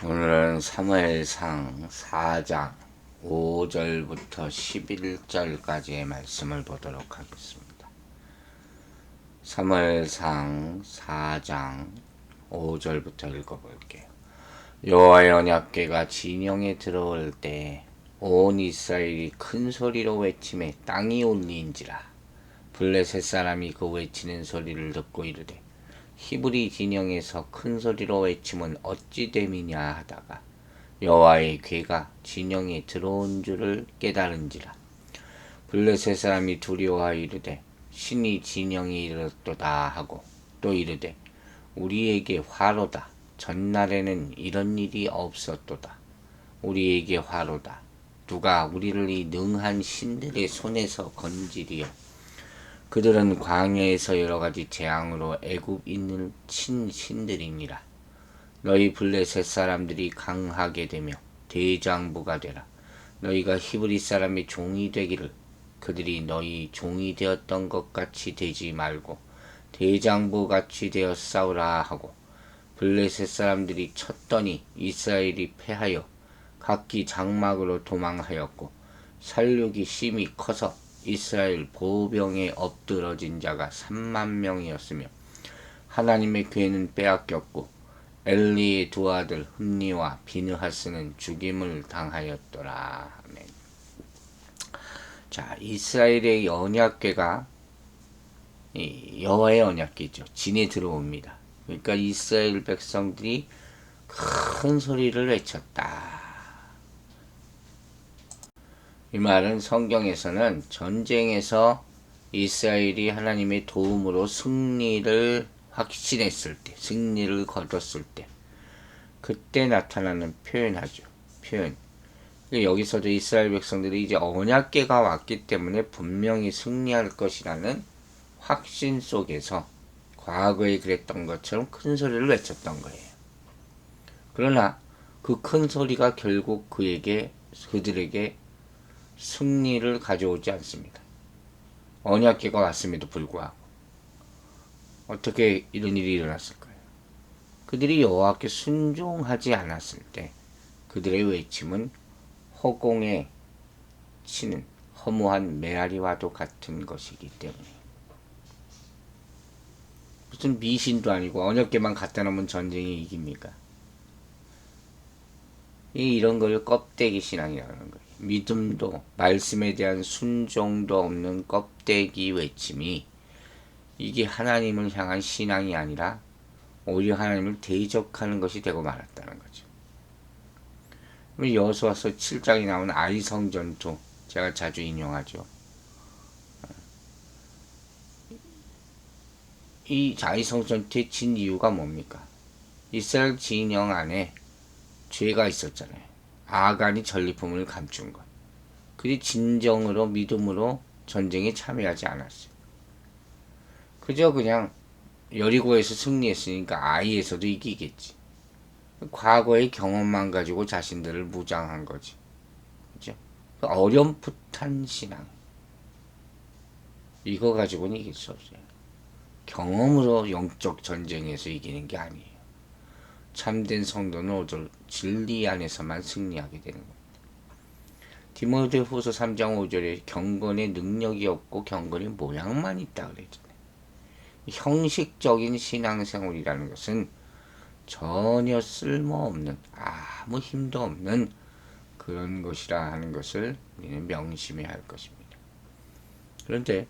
오늘은 사무엘상 4장 5절부터 11절까지의 말씀을 보도록 하겠습니다. 사무엘상 4장 5절부터 읽어볼게요. 여호와의 언약궤가 진영에 들어올 때 온 이스라엘이 큰 소리로 외치매 땅이 울리인지라. 블레셋 사람이 그 외치는 소리를 듣고 이르되 히브리 진영에서 큰 소리로 외침은 어찌 됨이냐 하다가 여호와의 궤가 진영에 들어온 줄을 깨달은지라. 블레셋 사람이 두려워하여 이르되 신이 진영에 이르렀도다 하고 또 이르되 우리에게 화로다. 전날에는 이런 일이 없었도다. 우리에게 화로다. 누가 우리를 이 능한 신들의 손에서 건지리요. 그들은 광야에서 여러가지 재앙으로 애굽인을 친 신들이니라. 너희 블레셋 사람들이 강하게 되며 대장부가 되라. 너희가 히브리 사람의 종이 되기를 그들이 너희 종이 되었던 것 같이 되지 말고 대장부 같이 되어 싸우라 하고, 블레셋 사람들이 쳤더니 이스라엘이 패하여 각기 장막으로 도망하였고 살육이 심히 커서 이스라엘 보병에 엎드러진 자가 3만 명이었으며 하나님의 궤는 빼앗겼고 엘리의 두 아들 흠니와 비느하스는 죽임을 당하였더라. 아멘. 자, 이스라엘의 언약궤가 여호와의 언약궤죠. 진에 들어옵니다. 그러니까 이스라엘 백성들이 큰 소리를 외쳤다. 이 말은 성경에서는 전쟁에서 이스라엘이 하나님의 도움으로 승리를 확신했을 때, 승리를 거뒀을 때, 그때 나타나는 표현하죠. 표현. 여기서도 이스라엘 백성들이 이제 언약궤가 왔기 때문에 분명히 승리할 것이라는 확신 속에서 과거에 그랬던 것처럼 큰 소리를 외쳤던 거예요. 그러나 그 큰 소리가 결국 그들에게 승리를 가져오지 않습니다. 언약궤가 왔음에도 불구하고 어떻게 이런 일이 일어났을까요? 그들이 여호와께 순종하지 않았을 때 그들의 외침은 허공에 치는 허무한 메아리와도 같은 것이기 때문에, 무슨 미신도 아니고 언약궤만 갖다 놓으면 전쟁이 이깁니까? 이런 걸 껍데기 신앙이라고 하는 거예요. 믿음도 말씀에 대한 순종도 없는 껍데기 외침이, 이게 하나님을 향한 신앙이 아니라 오히려 하나님을 대적하는 것이 되고 말았다는 거죠. 여호수아서 7장에 나온 아이성 전투, 제가 자주 인용하죠. 이 아이성 전투에 진 이유가 뭡니까? 이스라엘 진영 안에 죄가 있었잖아요. 아간이 전리품을 감춘 것. 그들이 진정으로 믿음으로 전쟁에 참여하지 않았어요. 그저 그냥 여리고에서 승리했으니까 아이에서도 이기겠지. 과거의 경험만 가지고 자신들을 무장한 거지. 그죠? 어렴풋한 신앙. 이거 가지고는 이길 수 없어요. 경험으로 영적 전쟁에서 이기는 게 아니에요. 참된 성도는 오직 진리 안에서만 승리하게 되는 겁니다. 디모데후서 3장 5절에 경건의 능력이 없고 경건의 모양만 있다 그랬잖아요. 형식적인 신앙생활이라는 것은 전혀 쓸모없는, 아무 힘도 없는 그런 것이라 하는 것을 우리는 명심해야 할 것입니다. 그런데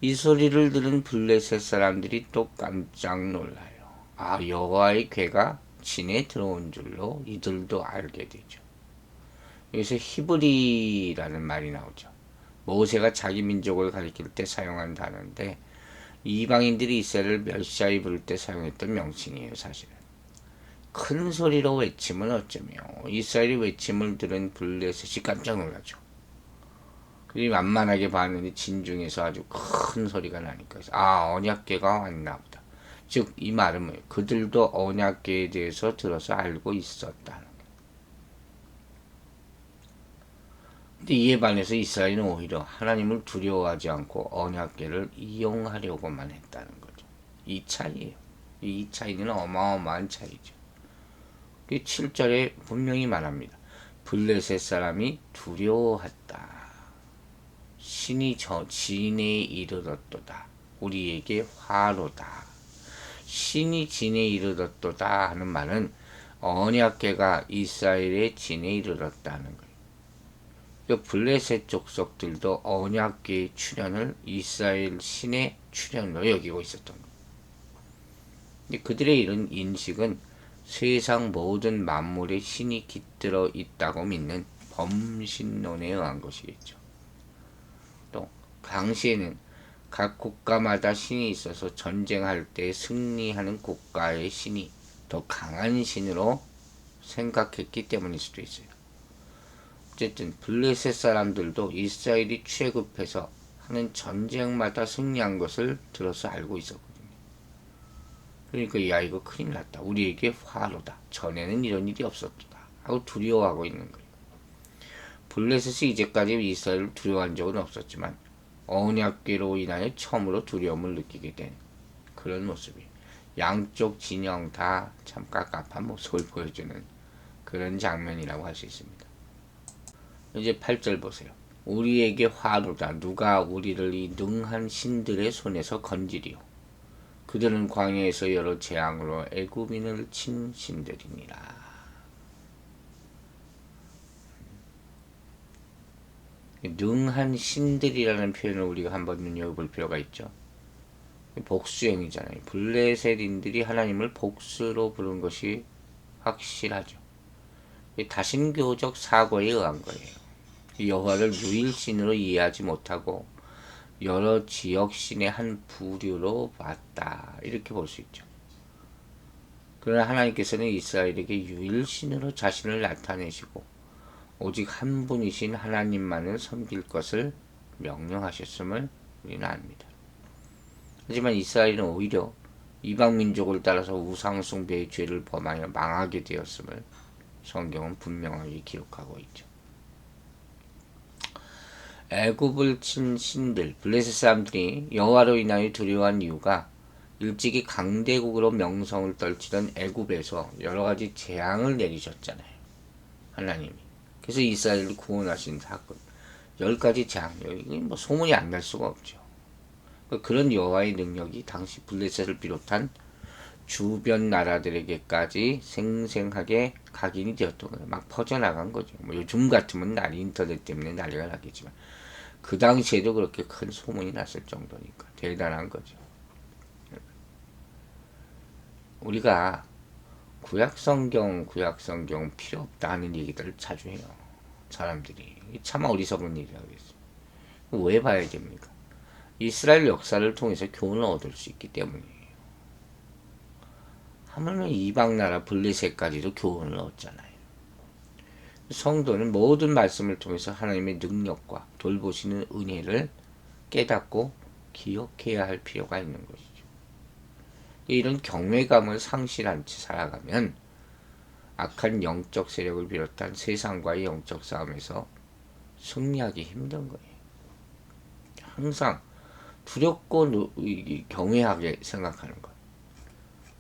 이 소리를 들은 블레셋 사람들이 또 깜짝 놀라요. 여호와의 궤가 진에 들어온 줄로 이들도 알게 되죠. 여기서 히브리라는 말이 나오죠. 모세가 자기 민족을 가리킬 때 사용한 단어인데 이방인들이 이스라엘을 멸시하여 부를 때 사용했던 명칭이에요. 사실은 큰 소리로 외치면 어쩌며 이스라엘의 외침을 들은 블레셋이 깜짝 놀라죠. 그들이 만만하게 봤는데 진중에서 아주 큰 소리가 나니까 언약궤가 왔나 보다. 즉 이 말은 뭐예요? 그들도 언약궤에 대해서 들어서 알고 있었다는 거예요. 근데 이에 반해서 이스라엘은 오히려 하나님을 두려워하지 않고 언약궤를 이용하려고만 했다는 거죠. 이 차이예요. 이 차이는 어마어마한 차이죠. 그 7절에 분명히 말합니다. 블레셋 사람이 두려워했다. 신이 진에 이르렀도다. 우리에게 화로다. 신이 진에 이르렀도다 하는 말은 언약궤가 이스라엘의 진에 이르렀다는 거예요. 그 블레셋 족속들도 언약궤의 출현을 이스라엘 신의 출현으로 여기고 있었던 거예요. 그들의 이런 인식은 세상 모든 만물에 신이 깃들어 있다고 믿는 범신론에 의한 것이겠죠. 또 당시에는 각 국가마다 신이 있어서 전쟁할 때 승리하는 국가의 신이 더 강한 신으로 생각했기 때문일 수도 있어요. 어쨌든 블레셋 사람들도 이스라엘이 취급해서 하는 전쟁마다 승리한 것을 들어서 알고 있었거든요. 그러니까 야 이거 큰일 났다. 우리에게 화로다. 전에는 이런 일이 없었다. 하고 두려워하고 있는 거예요. 블레셋이 이제까지 이스라엘을 두려워한 적은 없었지만 언약궤로 인하여 처음으로 두려움을 느끼게 된 그런 모습이 양쪽 진영 다 참 깝깝한 모습을 보여주는 그런 장면이라고 할 수 있습니다. 이제 8절 보세요. 우리에게 화로다. 누가 우리를 이 능한 신들의 손에서 건지리요. 그들은 광야에서 여러 재앙으로 애굽인을 친 신들이니라. 능한 신들이라는 표현을 우리가 한번 눈여겨볼 필요가 있죠. 복수형이잖아요. 블레셋인들이 하나님을 복수로 부른 것이 확실하죠. 다신교적 사고에 의한 거예요. 여호와를 유일신으로 이해하지 못하고 여러 지역신의 한 부류로 봤다. 이렇게 볼 수 있죠. 그러나 하나님께서는 이스라엘에게 유일신으로 자신을 나타내시고 오직 한 분이신 하나님만을 섬길 것을 명령하셨음을 우리는 압니다. 하지만 이스라엘은 오히려 이방민족을 따라서 우상숭배의 죄를 범하여 망하게 되었음을 성경은 분명하게 기록하고 있죠. 애굽을 친 신들, 블레셋 사람들이 여호와로 인하여 두려워한 이유가 일찍이 강대국으로 명성을 떨치던 애굽에서 여러 가지 재앙을 내리셨잖아요. 하나님이. 그래서 이스라엘을 구원하신 사건. 10가지 재앙. 이게 뭐 소문이 안 날 수가 없죠. 그런 여호와의 능력이 당시 블레셋을 비롯한 주변 나라들에게까지 생생하게 각인이 되었던 거예요. 막 퍼져나간 거죠. 뭐 요즘 같으면 인터넷 때문에 난리가 나겠지만 그 당시에도 그렇게 큰 소문이 났을 정도니까 대단한 거죠. 우리가 구약성경 필요 없다 하는 얘기들을 자주 해요. 사람들이. 참 어리석은 일이라고 했어요. 왜 봐야 됩니까? 이스라엘 역사를 통해서 교훈을 얻을 수 있기 때문이에요. 하물며 이방나라 블레셋까지도 교훈을 얻잖아요. 성도는 모든 말씀을 통해서 하나님의 능력과 돌보시는 은혜를 깨닫고 기억해야 할 필요가 있는 것이죠. 이런 경외감을 상실한 채 살아가면 악한 영적 세력을 비롯한 세상과의 영적 싸움에서 승리하기 힘든 거예요. 항상 두렵고 경외하게 생각하는 것.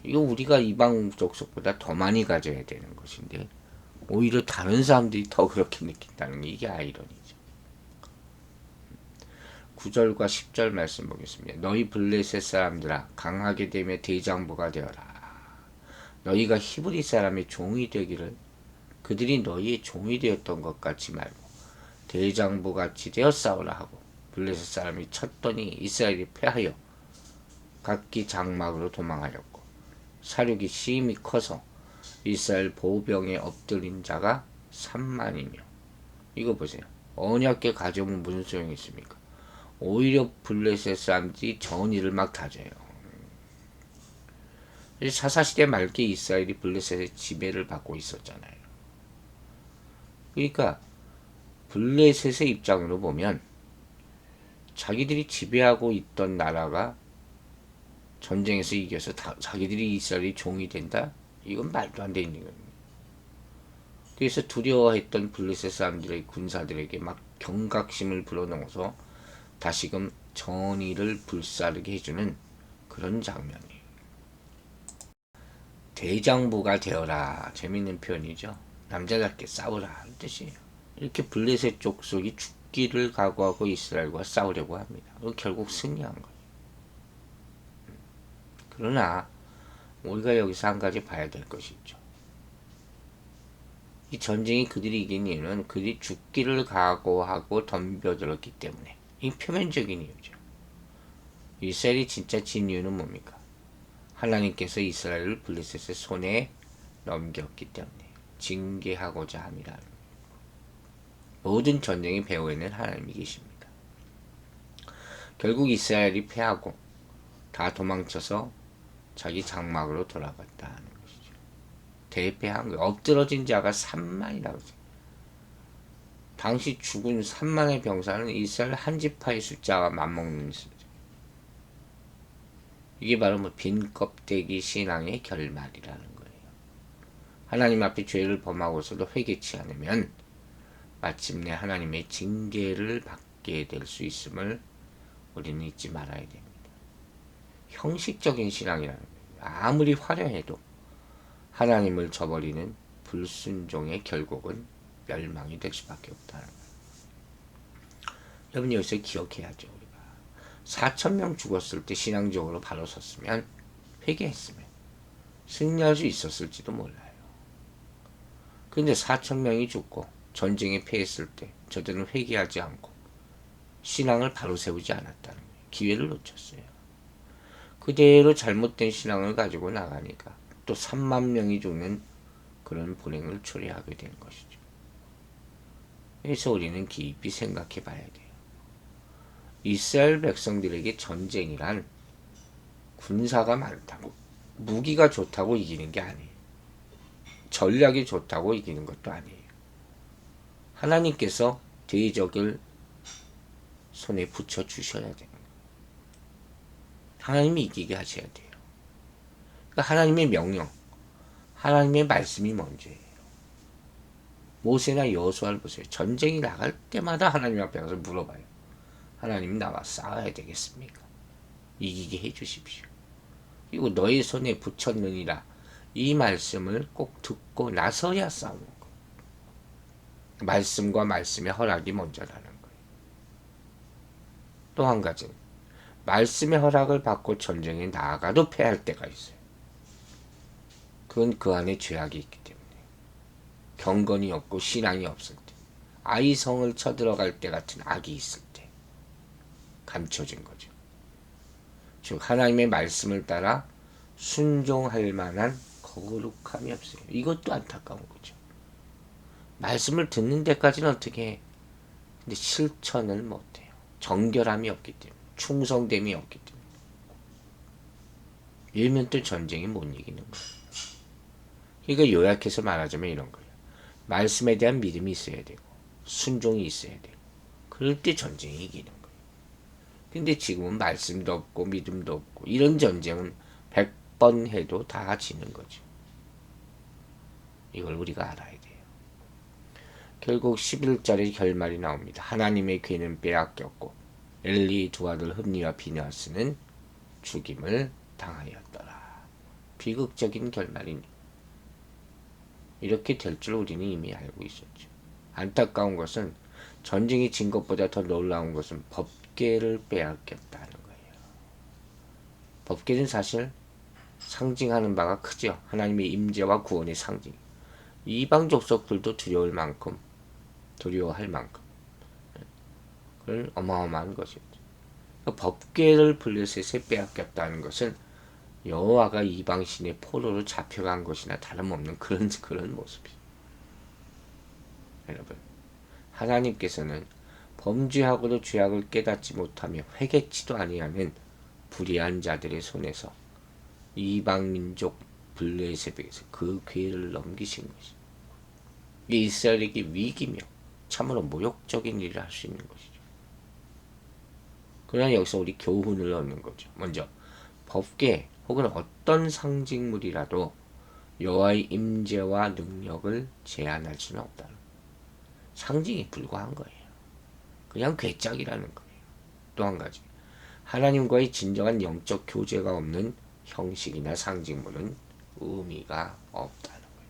이거 우리가 이방 족속보다 더 많이 가져야 되는 것인데 오히려 다른 사람들이 더 그렇게 느낀다는 게 이게 아이러니죠. 9절과 10절 말씀 보겠습니다. 너희 블레셋 사람들아 강하게 되며 대장부가 되어라. 너희가 히브리 사람의 종이 되기를 그들이 너희의 종이 되었던 것 같이 말고 대장부같이 되어 싸우라 하고 블레셋 사람이 쳤더니 이스라엘이 패하여 각기 장막으로 도망하였고 사륙이 심히 커서 이스라엘 보병에 엎드린 자가 3만이며 이거 보세요. 언약궤 가져오면 무슨 소용이 있습니까? 오히려 블레셋 사람들이 전의를 막 다져요. 사사시대 말기에 이스라엘이 블레셋의 지배를 받고 있었잖아요. 그러니까 블레셋의 입장으로 보면 자기들이 지배하고 있던 나라가 전쟁에서 이겨서 자기들이 이스라엘이 종이 된다? 이건 말도 안 되는 겁니다. 그래서 두려워했던 블레셋 사람들의 군사들에게 막 경각심을 불어넣어서 다시금 전의를 불사르게 해주는 그런 장면이에요. 대장부가 되어라. 재밌는 표현이죠. 남자답게 싸우라 하는 뜻이에요. 이렇게 블레셋 족속이 죽기를 각오하고 이스라엘과 싸우려고 합니다. 결국 승리한 거예요. 그러나 우리가 여기서 한 가지 봐야 될 것이 있죠. 이 전쟁이 그들이 이긴 이유는 그들이 죽기를 각오하고 덤벼들었기 때문에. 이 표면적인 이유죠. 이스라엘이 진짜 진 이유는 뭡니까? 하나님께서 이스라엘을 블레셋의 손에 넘겼기 때문에 징계하고자 함이라는 거예요. 모든 전쟁의 배후에는 하나님이 계십니다. 결국 이스라엘이 패하고 다 도망쳐서 자기 장막으로 돌아갔다 하는 것이죠. 대패한 거예요. 엎드러진 자가 3만이라고 했어요. 당시 죽은 3만의 병사는 이스라엘 한 지파의 숫자가 맞먹는 숫자. 이게 바로 빈 껍데기 신앙의 결말이라는 거예요. 하나님 앞에 죄를 범하고서도 회개치 않으면 마침내 하나님의 징계를 받게 될 수 있음을 우리는 잊지 말아야 됩니다. 형식적인 신앙이라는 거예요. 아무리 화려해도 하나님을 저버리는 불순종의 결국은 멸망이 될 수밖에 없다는 거예요. 여러분 여기서 기억해야죠. 우리가 4,000명 죽었을 때 신앙적으로 바로 섰으면 회개했으면 승리할 수 있었을지도 몰라요. 그런데 4,000명이 죽고 전쟁에 패했을 때 저들은 회개하지 않고 신앙을 바로 세우지 않았다는 거예요. 기회를 놓쳤어요. 그대로 잘못된 신앙을 가지고 나가니까 또 3만 명이 죽는 그런 불행을 초래하게 된 것이죠. 그래서 우리는 깊이 생각해 봐야 돼요. 이스라엘 백성들에게 전쟁이란 군사가 많다고 무기가 좋다고 이기는 게 아니에요. 전략이 좋다고 이기는 것도 아니에요. 하나님께서 대적을 손에 붙여 주셔야 됩니다. 하나님이 이기게 하셔야 돼요. 그러니까 하나님의 명령, 하나님의 말씀이 먼저예요. 모세나 여호수아를 보세요. 전쟁이 나갈 때마다 하나님 앞에 가서 물어봐요. 하나님 나와 싸워야 되겠습니까? 이기게 해주십시오. 그리고 너의 손에 붙였느니라 이 말씀을 꼭 듣고 나서야 싸우는 거예요. 말씀과 말씀의 허락이 먼저라는 거예요. 또 한 가지는 말씀의 허락을 받고 전쟁에 나아가도 패할 때가 있어요. 그건 그 안에 죄악이 있기 때문에 경건이 없고 신앙이 없을 때 아이성을 쳐들어갈 때 같은 악이 있을 때 감춰진 거죠. 즉 하나님의 말씀을 따라 순종할 만한 거룩함이 없어요. 이것도 안타까운 거죠. 말씀을 듣는 데까지는 어떻게 해? 근데 실천을 못해요. 정결함이 없기 때문에 충성됨이 없기 때문에 이러면 또 전쟁이 못 이기는 거예요. 그러니까 요약해서 말하자면 이런 거예요. 말씀에 대한 믿음이 있어야 되고 순종이 있어야 되고 그럴 때 전쟁이 이기는 거예요. 근데 지금은 말씀도 없고 믿음도 없고 이런 전쟁은 100번 해도 다 지는 거죠. 이걸 우리가 알아야 돼요. 결국 11절의 결말이 나옵니다. 하나님의 괴는 빼앗겼고 엘리의 두 아들 흠니와 비느하스는 죽임을 당하였더라. 비극적인 결말이니 이렇게 될 줄 우리는 이미 알고 있었죠. 안타까운 것은 전쟁이 진 것보다 더 놀라운 것은 법궤를 빼앗겼다는 거예요. 법궤는 사실 상징하는 바가 크죠. 하나님의 임재와 구원의 상징. 이방 족속들도 두려워할 만큼 그런 어마어마한 것이었죠. 법궤를 블레셋에 빼앗겼다는 것은 여호와가 이방신의 포로로 잡혀간 것이나 다름없는 그런 모습이죠. 여러분, 하나님께서는 범죄하고도 죄악을 깨닫지 못하며 회개치도 아니하는 불의한 자들의 손에서 이방 민족 블레셋에게서 그 궤를 넘기신 것이죠. 이게 이스라엘에게 위기며 참으로 모욕적인 일을 할 수 있는 것이죠. 그러나 여기서 우리 교훈을 얻는 거죠. 먼저 법궤 혹은 어떤 상징물이라도 여호와의 임재와 능력을 제한할 수는 없다는 거예요. 상징이 불과한 거예요. 그냥 괴짝이라는 거예요. 또 한 가지, 하나님과의 진정한 영적 교제가 없는 형식이나 상징물은 의미가 없다는 거예요.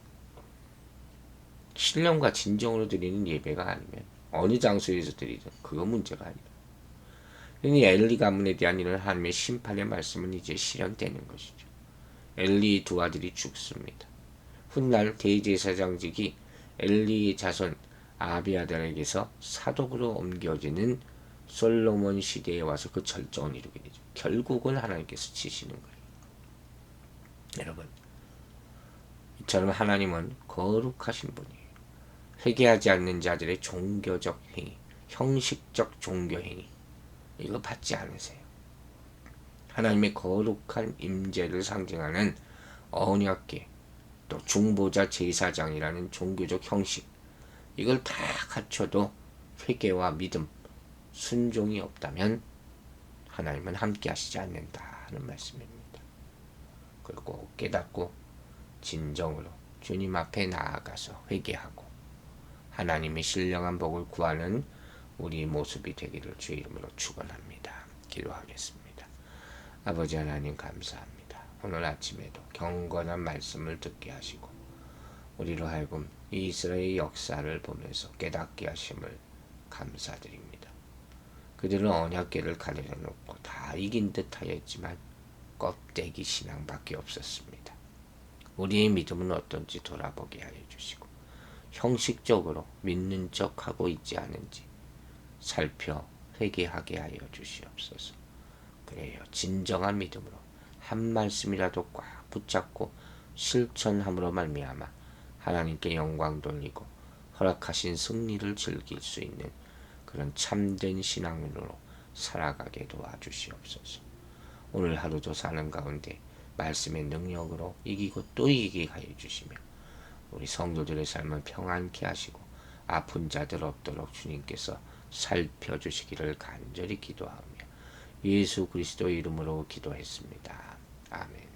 신령과 진정으로 드리는 예배가 아니면 어느 장소에서 드리든 그거 문제가 아니라. 그러니 엘리 가문에 대한 이런 하나님의 심판의 말씀은 이제 실현되는 것이죠. 엘리 두 아들이 죽습니다. 훗날 대제사장직이 엘리의 자손 아비아달에게서 사독으로 옮겨지는 솔로몬 시대에 와서 그 절정을 이루게 되죠. 결국은 하나님께서 치시는 거예요. 여러분, 이처럼 하나님은 거룩하신 분이에요. 회개하지 않는 자들의 종교적 행위, 형식적 종교 행위, 이거 받지 않으세요. 하나님의 거룩한 임재를 상징하는 언약궤, 또 중보자 제사장이라는 종교적 형식, 이걸 다 갖춰도 회개와 믿음, 순종이 없다면 하나님은 함께 하시지 않는다는 말씀입니다. 그걸 꼭 깨닫고 진정으로 주님 앞에 나아가서 회개하고 하나님의 신령한 복을 구하는 우리 모습이 되기를 주의 이름으로 축원합니다. 기도하겠습니다. 아버지 하나님 감사합니다. 오늘 아침에도 경건한 말씀을 듣게 하시고 우리로 하여금 이스라엘의 역사를 보면서 깨닫게 하심을 감사드립니다. 그들은 언약궤를 가려져 놓고 다 이긴 듯 하였지만 껍데기 신앙밖에 없었습니다. 우리의 믿음은 어떤지 돌아보게 하여 주시고 형식적으로 믿는 척하고 있지 않은지 살펴 회개하게 하여 주시옵소서. 그래요. 진정한 믿음으로 한 말씀이라도 꽉 붙잡고 실천함으로 말미암아 하나님께 영광 돌리고 허락하신 승리를 즐길 수 있는 그런 참된 신앙으로 살아가게 도와주시옵소서. 오늘 하루도 사는 가운데 말씀의 능력으로 이기고 또 이기게 하여 주시며 우리 성도들의 삶을 평안케 하시고 아픈 자들 없도록 주님께서 살펴주시기를 간절히 기도하며 예수 그리스도의 이름으로 기도했습니다. 아멘.